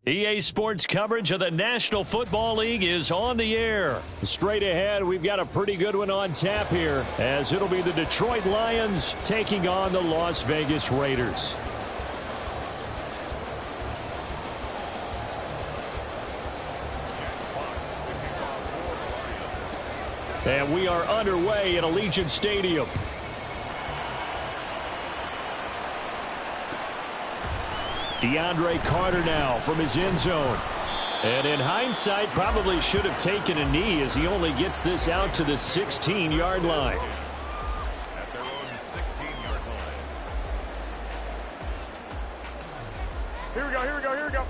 EA Sports coverage of the National Football League is on the air. Straight ahead, we've got a pretty good one on tap here, as it'll be the Detroit Lions taking on the Las Vegas Raiders. And we are underway at Allegiant Stadium. DeAndre Carter now from his end zone. And in hindsight, probably should have taken a knee as he only gets this out to the 16-yard line. At their own 16-yard line. Here we go, here we go, here we go.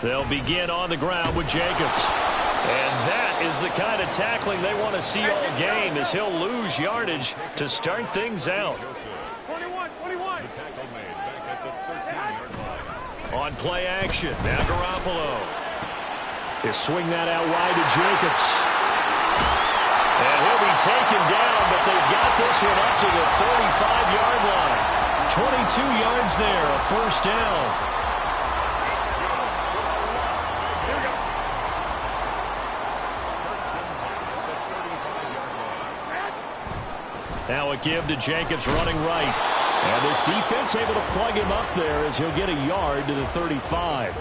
They'll begin on the ground with Jacobs. And that is the kind of tackling they want to see all game, as he'll lose yardage to start things out. 21. The tackle made back at the 13-yard line. On play action, now Garoppolo. They swing that out wide to Jacobs. And he'll be taken down, but they've got this one up to the 35-yard line. 22 yards there, a first down. Now a give to Jacobs running right. And this defense able to plug him up there as he'll get a yard to the 35.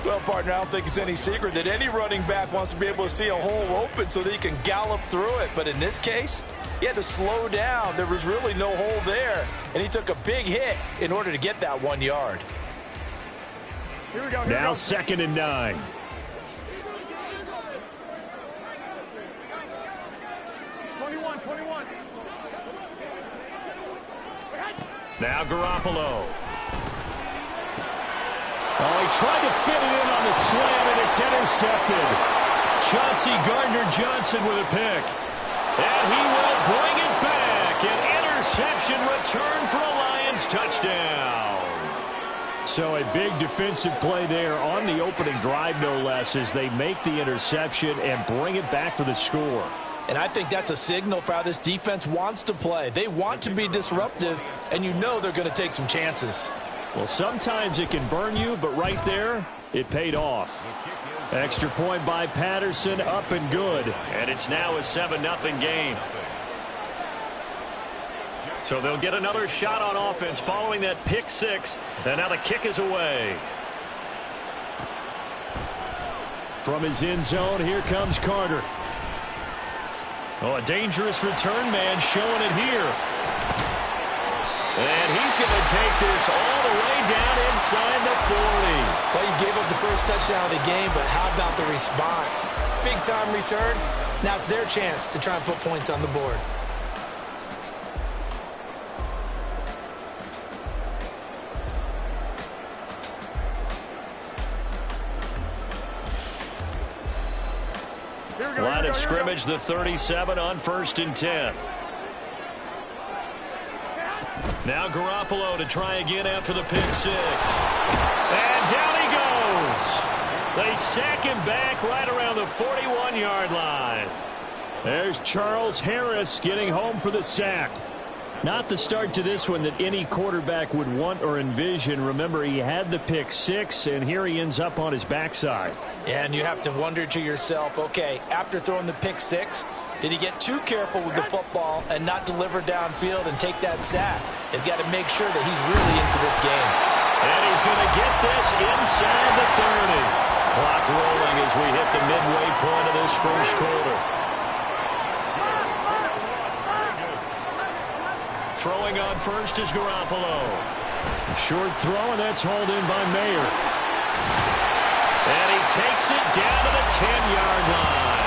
Well, partner, I don't think it's any secret that any running back wants to be able to see a hole open so that he can gallop through it. But in this case, he had to slow down. There was really no hole there. And he took a big hit in order to get that 1 yard. Here we go. Now 2nd and 9. Now Garoppolo. Oh, he tried to fit it in on the slam, and it's intercepted. Chauncey Gardner-Johnson with a pick. And he will bring it back. An interception return for a Lions touchdown. So a big defensive play there on the opening drive, no less, as they make the interception and bring it back for the score. And I think that's a signal for how this defense wants to play. They want to be disruptive, and you know they're going to take some chances. Well, sometimes it can burn you, but right there, it paid off. Extra point by Patterson, up and good. And it's now a 7-0 game. So they'll get another shot on offense following that pick six. And now the kick is away. From his end zone, here comes Carter. Oh, a dangerous return man showing it here. And he's going to take this all the way down inside the 40. Well, you gave up the first touchdown of the game, but how about the response? Big-time return. Now it's their chance to try and put points on the board. Line of scrimmage, the 37 on 1st and 10. Now Garoppolo to try again after the pick six. And down he goes. They sack him back right around the 41-yard line. There's Charles Harris getting home for the sack. Not the start to this one that any quarterback would want or envision. Remember, he had the pick six, and here he ends up on his backside. Yeah, and you have to wonder to yourself, okay, after throwing the pick six, did he get too careful with the football and not deliver downfield and take that sack? They've got to make sure that he's really into this game. And he's going to get this inside the 30. Clock rolling as we hit the midway point of this first quarter. Throwing on first is Garoppolo. Short throw, and that's hauled in by Mayer. And he takes it down to the 10-yard line.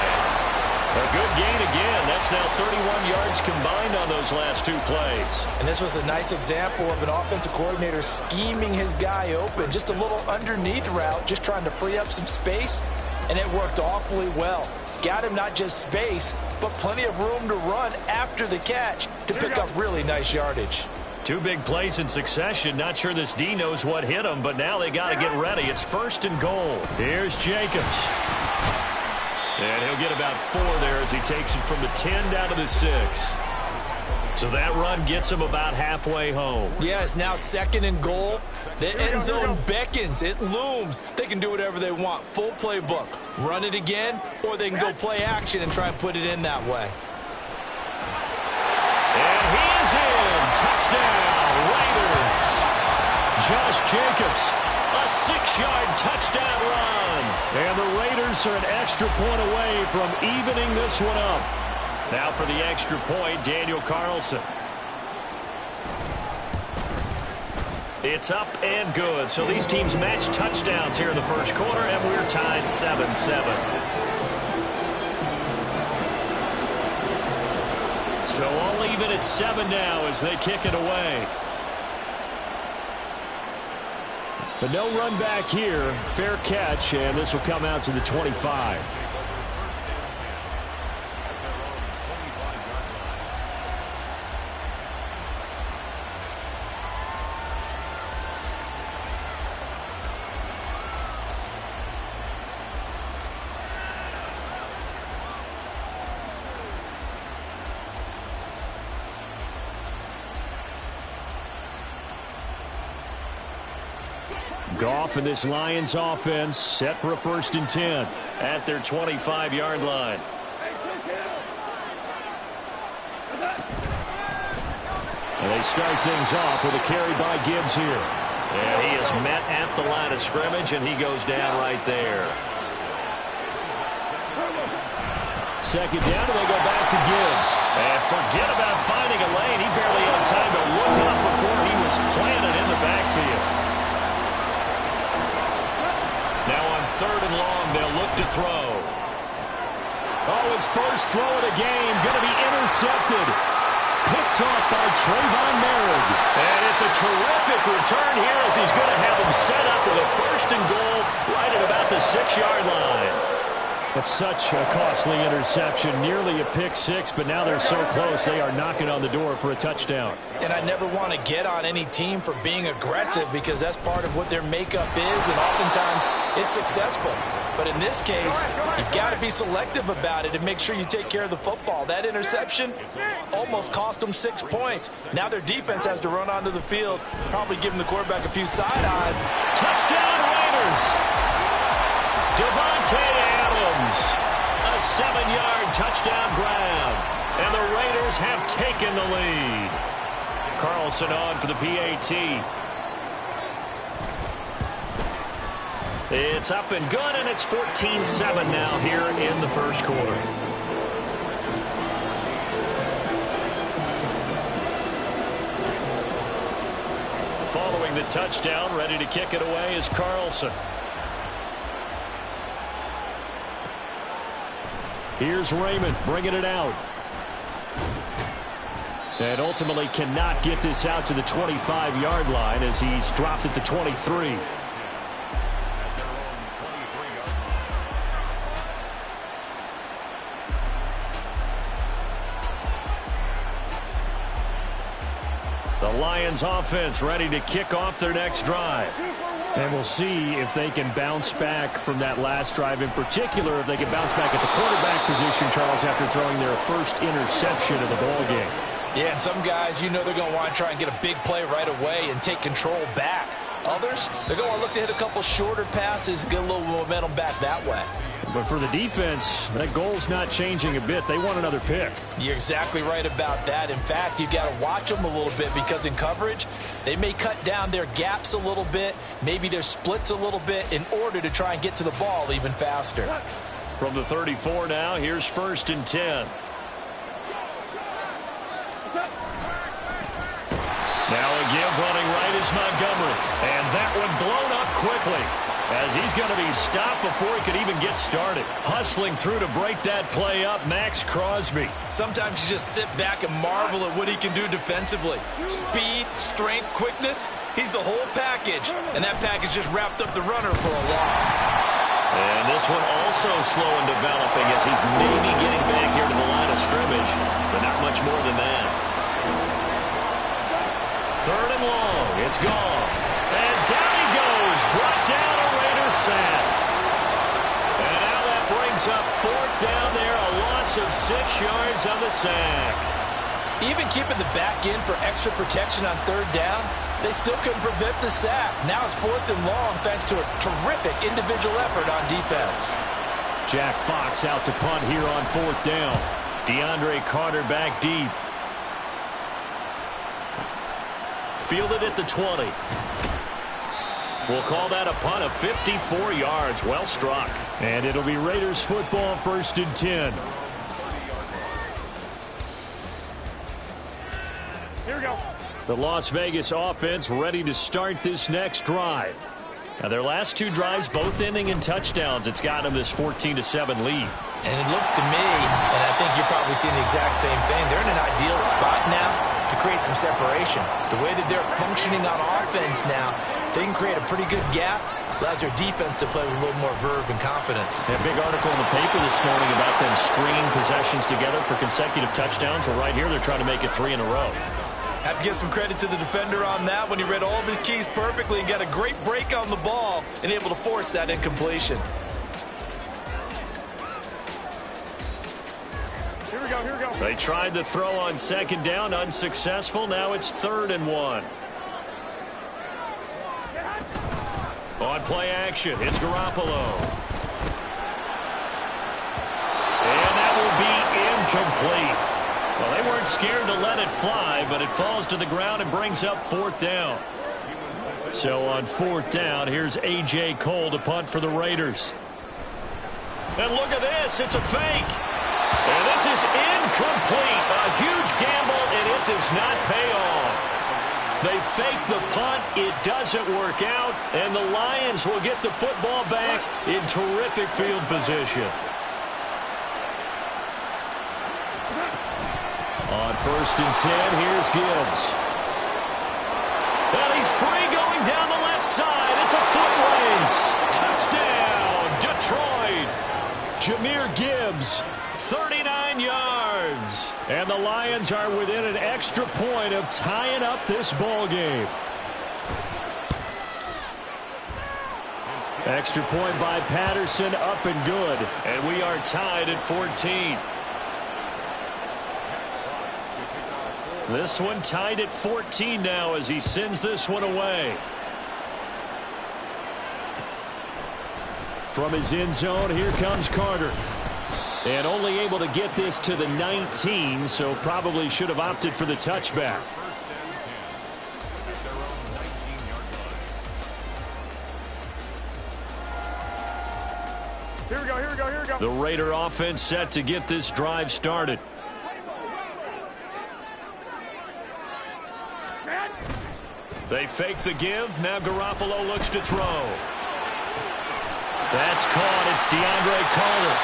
A good gain again. That's now 31 yards combined on those last two plays. And this was a nice example of an offensive coordinator scheming his guy open. Just a little underneath route, just trying to free up some space, and it worked awfully well. Got him not just space, but plenty of room to run after the catch to pick up really nice yardage. Two big plays in succession. Not sure this D knows what hit him, but now they got to get ready. It's 1st and goal. Here's Jacobs. And he'll get about 4 there as he takes it from the 10 down to the 6. So that run gets him about halfway home. Yeah, it's now 2nd and goal. The end zone beckons. It looms. They can do whatever they want. Full playbook. Run it again, or they can go play action and try and put it in that way. And he is in. Touchdown, Raiders. Josh Jacobs, a 6-yard touchdown run. And the Raiders are an extra point away from evening this one up. Now for the extra point, Daniel Carlson. It's up and good. So these teams match touchdowns here in the first quarter, and we're tied 7-7. So all even at 7 now as they kick it away. But no run back here. Fair catch, and this will come out to the 25. Goff and this Lions offense set for a 1st and 10 at their 25-yard line. And they start things off with a carry by Gibbs here. And he is met at the line of scrimmage, and he goes down right there. 2nd down, and they go back to Gibbs. And forget about finding a lane. He barely had time to look up before he was planted in the backfield. Now on 3rd and long, they'll look to throw. Oh, his first throw of the game going to be intercepted. Picked off by Trayvon Merrick. And it's a terrific return here as he's going to have him set up with a 1st and goal right at about the 6-yard line. That's such a costly interception, nearly a pick 6, but now they're so close they are knocking on the door for a touchdown. And I never want to get on any team for being aggressive because that's part of what their makeup is, and oftentimes it's successful. But in this case, you've got to be selective about it and make sure you take care of the football. That interception almost cost them 6 points. Now their defense has to run onto the field, probably giving the quarterback a few side-eyes. Touchdown, Raiders! Devontae Adams, a 7-yard touchdown grab, and the Raiders have taken the lead. Carlson on for the PAT. It's up and good, and it's 14-7 now here in the first quarter. Following the touchdown, ready to kick it away is Carlson. Here's Raymond bringing it out. And ultimately cannot get this out to the 25-yard line as he's dropped at the 23. The Lions offense ready to kick off their next drive. And we'll see if they can bounce back from that last drive. In particular, if they can bounce back at the quarterback position, Charles, after throwing their first interception of the ball game. Yeah, and some guys, you know they're going to want to try and get a big play right away and take control back. Others, they're going to look to hit a couple shorter passes, get a little momentum back that way. But for the defense, that goal's not changing a bit. They want another pick. You're exactly right about that. In fact, you've got to watch them a little bit because in coverage, they may cut down their gaps a little bit, maybe their splits a little bit in order to try and get to the ball even faster. From the 34 now, here's 1st and 10. Now a give running right is Montgomery. And that one blown up quickly as he's going to be stopped before he could even get started. Hustling through to break that play up, Max Crosby. Sometimes you just sit back and marvel at what he can do defensively. Speed, strength, quickness, he's the whole package. And that package just wrapped up the runner for a loss. And this one also slow in developing as he's maybe getting back here to the line of scrimmage, but not much more than that. 3rd and long, it's gone. And down he goes, brought down a Raiders sack. And now that brings up 4th down there, a loss of 6 yards on the sack. Even keeping the back in for extra protection on third down, they still couldn't prevent the sack. Now it's 4th and long thanks to a terrific individual effort on defense. Jack Fox out to punt here on 4th down. DeAndre Carter back deep. Fielded at the 20. We'll call that a punt of 54 yards. Well struck. And it'll be Raiders football, 1st and 10. Here we go. The Las Vegas offense ready to start this next drive. Now their last 2 drives both ending in touchdowns. It's got them this 14-7 lead. And it looks to me, and I think you're probably seeing the exact same thing, they're in an ideal spot now to create some separation. The way that they're functioning on offense now, they can create a pretty good gap. Allows their defense to play with a little more verve and confidence. A big article in the paper this morning about them stringing possessions together for consecutive touchdowns. Well, right here they're trying to make it 3 in a row. Have to give some credit to the defender on that when he read all of his keys perfectly and got a great break on the ball and able to force that incompletion. Here we go, here we go. They tried to throw on 2nd down, unsuccessful. Now it's 3rd and 1. On play action, it's Garoppolo. And that will be incomplete. Well, they weren't scared to let it fly, but it falls to the ground and brings up 4th down. So on 4th down, here's A.J. Cole to punt for the Raiders. And look at this, it's a fake. And this is incomplete. A huge gamble, and it does not pay off. They fake the punt. It doesn't work out, and the Lions will get the football back in terrific field position. On 1st and 10, here's Gibbs. And he's free going down the left side. It's a foot race. Touchdown, Detroit. Jahmyr Gibbs, 39 yards. And the Lions are within an extra point of tying up this ball game. Extra point by Patterson, up and good. And we are tied at 14. This one tied at 14 now as he sends this one away. From his end zone, here comes Carter. And only able to get this to the 19, so probably should have opted for the touchback. Here we go, here we go, here we go. The Raider offense set to get this drive started. They fake the give. Now Garoppolo looks to throw. That's caught. It's DeAndre Carter.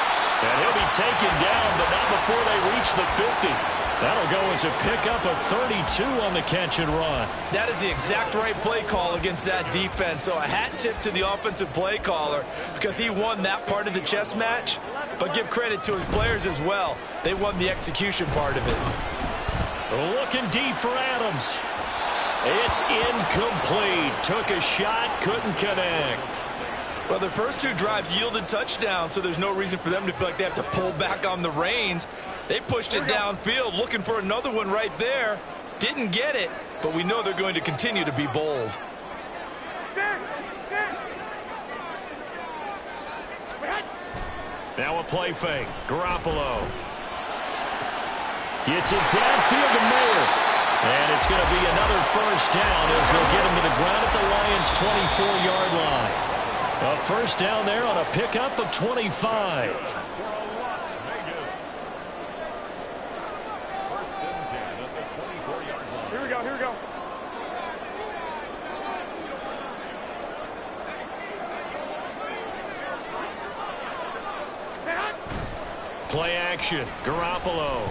And he'll be taken down, but not before they reach the 50. That'll go as a pickup of 32 on the catch and run. That is the exact right play call against that defense. So a hat tip to the offensive play caller because he won that part of the chess match. But give credit to his players as well. They won the execution part of it. Looking deep for Adams. It's incomplete. Took a shot, couldn't connect. Well, their first 2 drives yielded touchdowns, so there's no reason for them to feel like they have to pull back on the reins. They pushed it downfield, looking for another one right there. Didn't get it, but we know they're going to continue to be bold. Now a play fake. Garoppolo gets it downfield to Mayer. And it's going to be another first down as they'll get him to the ground at the Lions' 24-yard line. A first down there on a pickup of 25. Las Vegas. 1st and 10 at the 24-yard line. Here we go, here we go. Play action. Garoppolo.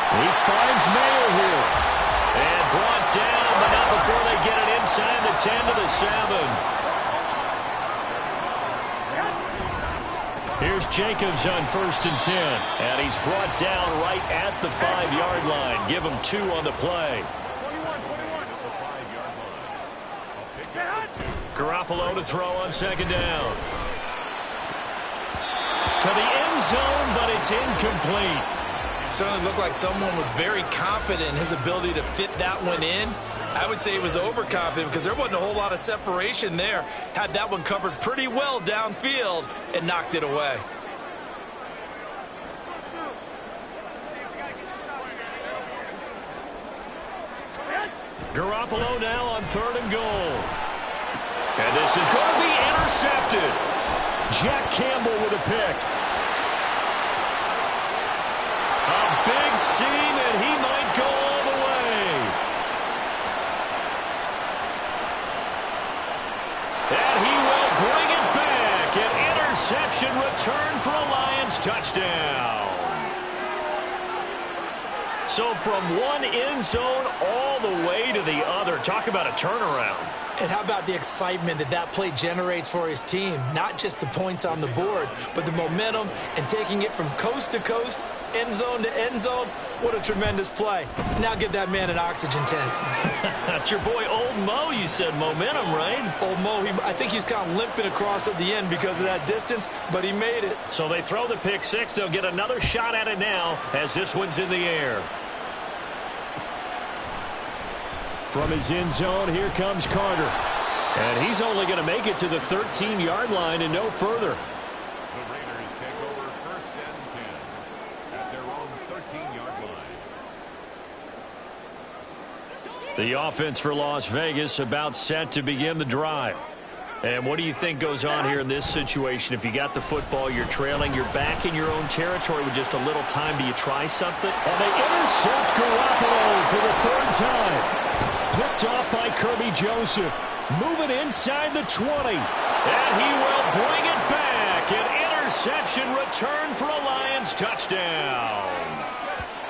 He finds Mayer here. And brought down, but not before they get it inside the 10 to the 7. Here's Jacobs on 1st and 10. And he's brought down right at the 5-yard line. Give him 2 on the play. 21. Garoppolo to throw on 2nd down. To the end zone, but it's incomplete. Certainly looked like someone was very confident in his ability to fit that one in. I would say he was overconfident because there wasn't a whole lot of separation there. Had that one covered pretty well downfield and knocked it away. Garoppolo now on 3rd and goal. And this is going to be intercepted. Jack Campbell with a pick. A big seam, and he might go all the way. And he will bring it back. An interception return for a Lions touchdown. So from one end zone all the way to the other. Talk about a turnaround. And how about the excitement that play generates for his team? Not just the points on the board, but the momentum and taking it from coast to coast, end zone to end zone. What a tremendous play. Now give that man an oxygen tank. That's your boy Old Mo. You said momentum, right? Old Mo, I think he's kind of limping across at the end because of that distance, but he made it. So they throw the pick six. They'll get another shot at it now as this one's in the air. From his end zone, here comes Carter. And he's only going to make it to the 13-yard line and no further. The Raiders take over 1st and 10 at their own 13-yard line. The offense for Las Vegas about set to begin the drive. And what do you think goes on here in this situation? If you got the football, you're trailing, you're back in your own territory with just a little time. Do you try something? And they intercept Garoppolo for the 3rd time. Picked off by Kirby Joseph. Moving inside the 20. And he will bring it back. An interception return for a Lions touchdown.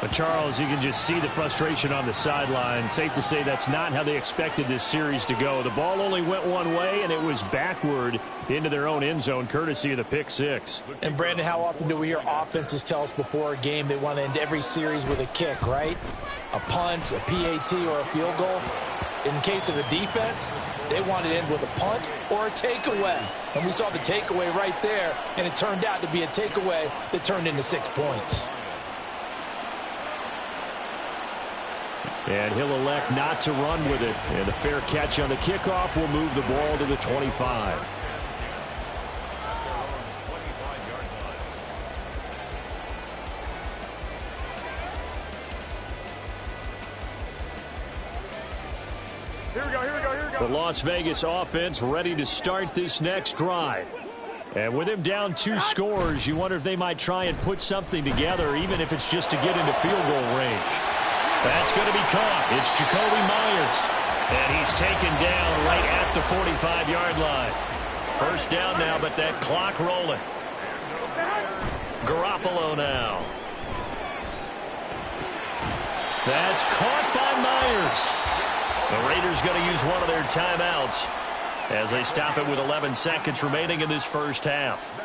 But Charles, you can just see the frustration on the sideline. Safe to say that's not how they expected this series to go. The ball only went one way, and it was backward into their own end zone, courtesy of the pick six. And, Brandon, how often do we hear offenses tell us before a game they want to end every series with a kick, right? A punt, a PAT, or a field goal. In case of a defense, they want to end with a punt or a takeaway. And we saw the takeaway right there, and it turned out to be a takeaway that turned into 6 points. And he'll elect not to run with it. And a fair catch on the kickoff will move the ball to the 25. Here we go, here we go, here we go. The Las Vegas offense ready to start this next drive. And with him down 2 scores, you wonder if they might try and put something together, even if it's just to get into field goal range. That's going to be caught. It's Jacoby Myers. And he's taken down right at the 45-yard line. 1st down now, but that clock rolling. Garoppolo now. That's caught by Myers. The Raiders going to use one of their timeouts as they stop it with 11 seconds remaining in this 1st half.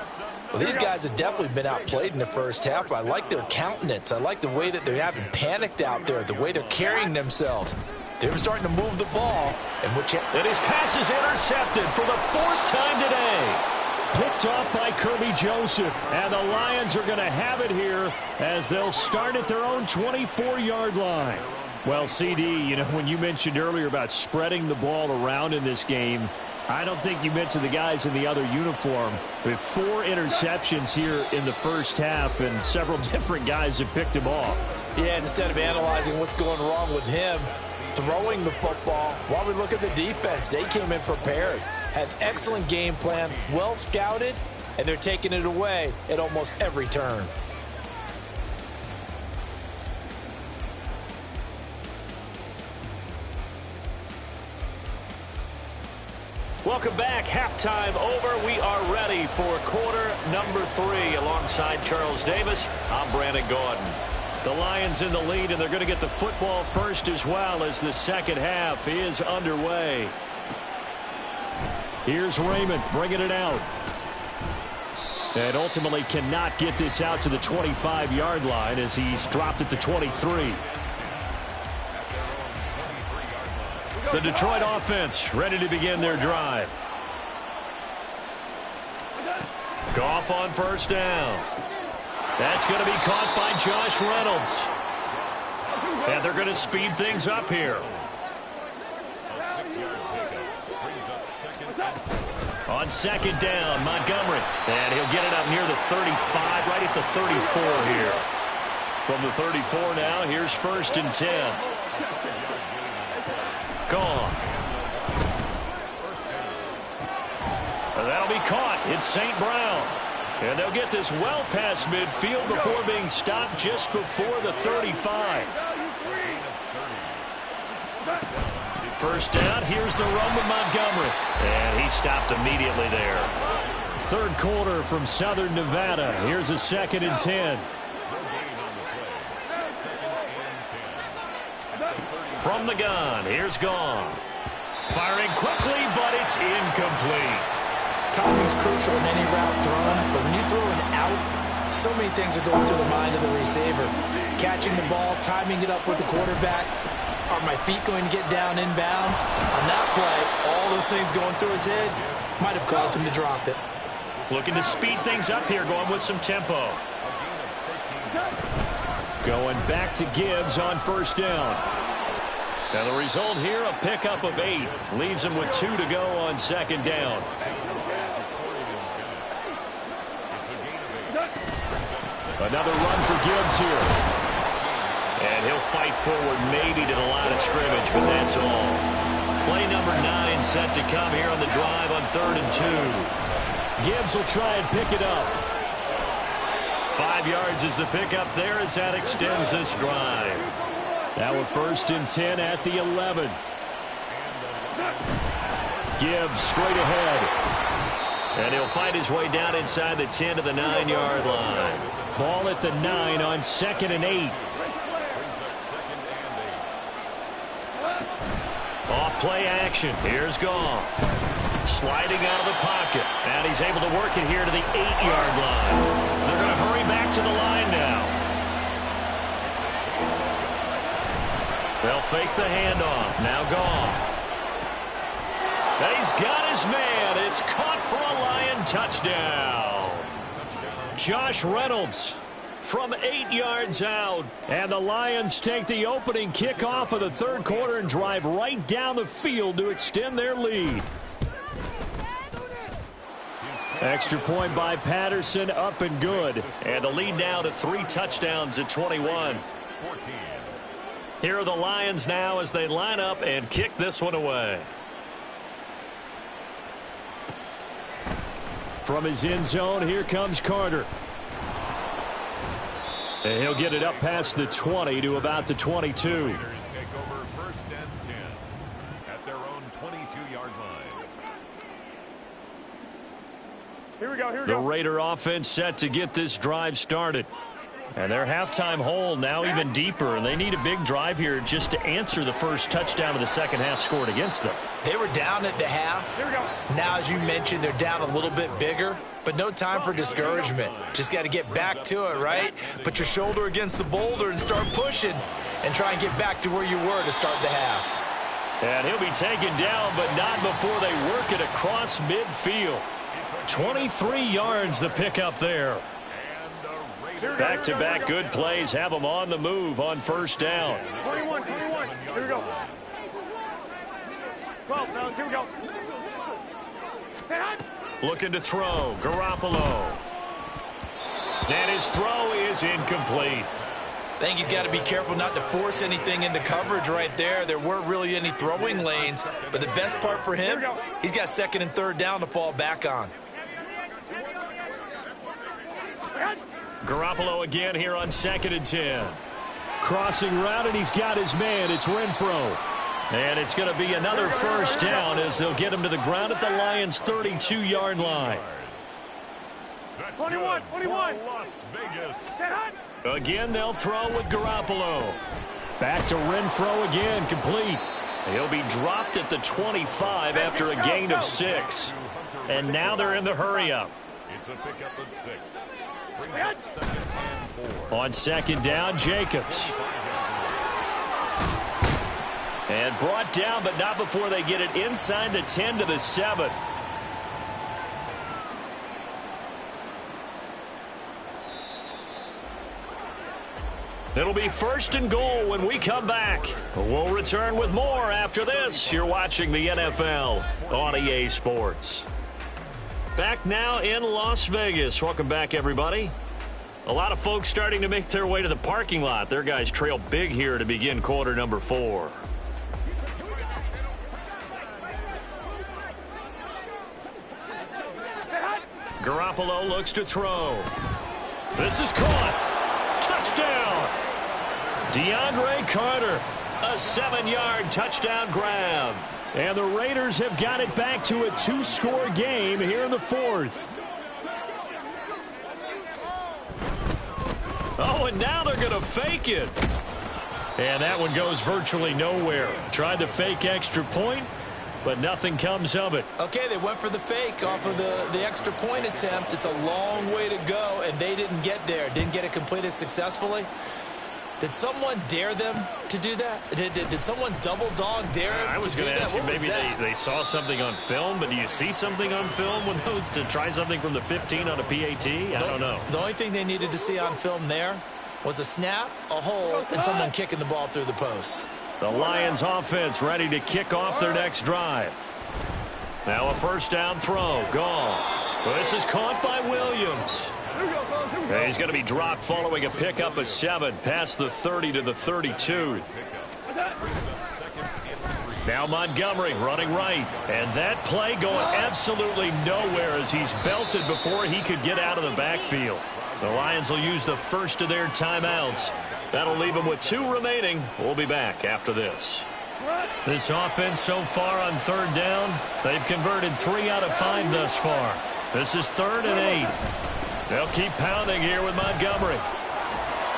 Well, these guys have definitely been outplayed in the 1st half. I like their countenance. I like the way that they haven't panicked out there, the way they're carrying themselves. They're starting to move the ball. And his pass is intercepted for the 4th time today. Picked off by Kirby Joseph. And the Lions are going to have it here as they'll start at their own 24-yard line. Well, CD, you know, when you mentioned earlier about spreading the ball around in this game, I don't think you mentioned the guys in the other uniform. We have 4 interceptions here in the 1st half, and several different guys have picked him off. Yeah, instead of analyzing what's going wrong with him, throwing the football, while we look at the defense, they came in prepared, had an excellent game plan, well scouted, and they're taking it away at almost every turn. Welcome back. Halftime over. We are ready for quarter number 3. Alongside Charles Davis, I'm Brandon Gordon. The Lions in the lead, and they're going to get the football first as well as the 2nd half is underway. Here's Raymond bringing it out. And ultimately cannot get this out to the 25-yard line as he's dropped at the 23. The Detroit offense ready to begin their drive. Goff on 1st down. That's going to be caught by Josh Reynolds. And they're going to speed things up here. On second down, Montgomery. And he'll get it up near the 35, right at the 34 here. From the 34 now, here's 1st and 10. Gone. And that'll be caught. It's St. Brown. And they'll get this well past midfield before being stopped just before the 35. First down, here's the run with Montgomery. And he stopped immediately there. 3rd quarter from Southern Nevada. Here's a 2nd and 10. From the gun, here's Gone. Firing quickly, but it's incomplete. Timing's crucial in any route thrown, but when you throw an out, so many things are going through the mind of the receiver. Catching the ball, timing it up with the quarterback. Are my feet going to get down inbounds? On that play, all those things going through his head might have caused him to drop it. Looking to speed things up here, going with some tempo. Going back to Gibbs on 1st down. Now the result here, a pickup of 8. Leaves him with 2 to go on 2nd down. Another run for Gibbs here. And he'll fight forward maybe to the line of scrimmage, but that's all. Play number 9 set to come here on the drive on 3rd and 2. Gibbs will try and pick it up. 5 yards is the pickup there as that extends this drive. Now a 1st and 10 at the 11. Gibbs straight ahead. And he'll fight his way down inside the 10 to the 9-yard line. Ball at the 9 on 2nd and 8. Off play action. Here's Goff. Sliding out of the pocket. And he's able to work it here to the 8-yard line. They're going to hurry back to the line now. They'll fake the handoff. Now Goff. And he's got his man. It's caught for a Lion touchdown. Josh Reynolds from 8 yards out. And the Lions take the opening kickoff of the 3rd quarter and drive right down the field to extend their lead. Extra point by Patterson, up and good. And the lead now to 3 touchdowns at 21. Here are the Lions now as they line up and kick this one away. From his end zone, here comes Carter. And he'll get it up past the 20 to about the 22. Take over 1st and 10 at their own 22-yard line. Here we go, here we The go. Raider offense set to get this drive started. And their halftime hole now even deeper, and they need a big drive here just to answer the first touchdown of the second half scored against them. They were down at the half. Here we go. Now, as you mentioned, they're down a little bit bigger, but no time for discouragement. Just got to get back to it, right? Put your shoulder against the boulder and start pushing and try and get back to where you were to start the half. And he'll be taken down, but not before they work it across midfield. 23 yards the pickup there. Back-to-back good plays have them on the move on 1st down. 21. Here we go. 12. Now, here we go. Looking to throw. Garoppolo. And his throw is incomplete. I think he's got to be careful not to force anything into coverage right there. There weren't really any throwing lanes, but the best part for him, he's got 2nd and 3rd down to fall back on. Garoppolo again here on 2nd and 10. Crossing route, and he's got his man. It's Renfro. And it's going to be another 1st down as they'll get him to the ground at the Lions' 32-yard line. 21. Las Vegas. Again, they'll throw with Garoppolo. Back to Renfro again, complete. He'll be dropped at the 25 after a gain of 6. And now they're in the hurry-up. It's a pickup of 6. Brings up 2nd and 4. On 2nd down, Jacobs. And brought down, but not before they get it inside the 10 to the 7. It'll be 1st and goal when we come back. We'll return with more after this. You're watching the NFL on EA Sports. Back now in Las Vegas. Welcome back, everybody. A lot of folks starting to make their way to the parking lot. Their guys trail big here to begin quarter number 4. Garoppolo looks to throw. This is caught. Touchdown. DeAndre Carter, a 7-yard touchdown grab. And the Raiders have got it back to a 2-score game here in the 4th. Oh, and now they're going to fake it. And that one goes virtually nowhere. Tried to fake extra point, but nothing comes of it. Okay, they went for the fake off of the extra point attempt. It's a long way to go, and they didn't get there. Didn't get it completed successfully. Did someone dare them to do that? Did someone double dog dare them I was to do going to that? ask you, What was maybe that? they saw something on film, but do you see something on film with those to try something from the 15 on a PAT? I don't know. The only thing they needed to see on film there was a snap, a hold, and someone kicking the ball through the post. The Lions offense ready to kick off their next drive. Now a 1st down throw. Gone. This is caught by Williams. And he's going to be dropped following a pickup of 7 past the 30 to the 32. Now Montgomery running right. And that play going absolutely nowhere as he's belted before he could get out of the backfield. The Lions will use the first of their timeouts. That'll leave them with 2 remaining. We'll be back after this. This offense so far on 3rd down, they've converted 3 out of 5 thus far. This is 3rd and 8. They'll keep pounding here with Montgomery.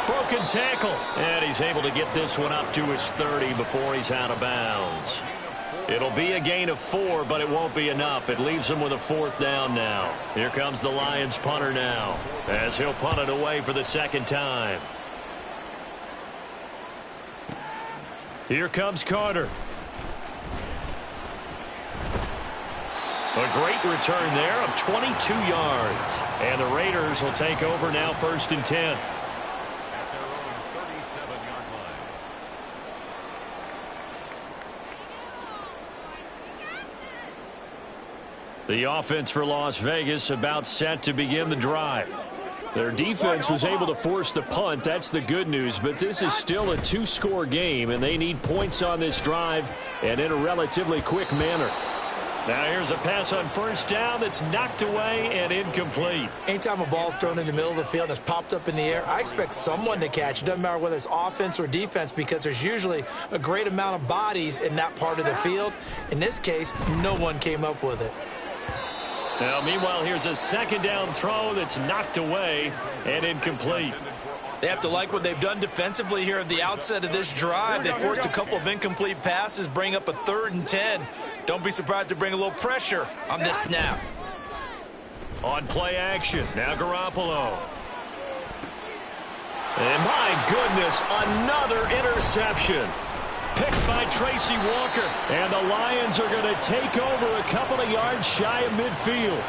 Broken tackle. And he's able to get this one up to his 30 before he's out of bounds. It'll be a gain of 4, but it won't be enough. It leaves him with a 4th down now. Here comes the Lions punter now, as he'll punt it away for the 2nd time. Here comes Carter. A great return there of 22 yards. And the Raiders will take over now 1st and 10. At their own 37-yard line. The offense for Las Vegas about set to begin the drive. Their defense was able to force the punt. That's the good news. But this is still a 2-score game, and they need points on this drive and in a relatively quick manner. Now here's a pass on 1st down that's knocked away and incomplete. Anytime a ball's thrown in the middle of the field and it's popped up in the air, I expect someone to catch it. Doesn't matter whether it's offense or defense, because there's usually a great amount of bodies in that part of the field. In this case, no one came up with it. Now, meanwhile, here's a 2nd down throw that's knocked away and incomplete. They have to like what they've done defensively here at the outset of this drive. They forced a couple of incomplete passes, bring up a 3rd and 10. Don't be surprised to bring a little pressure on this snap. On play action, now Garoppolo. And my goodness, another interception. Picked by Tracy Walker. And the Lions are going to take over a couple of yards shy of midfield.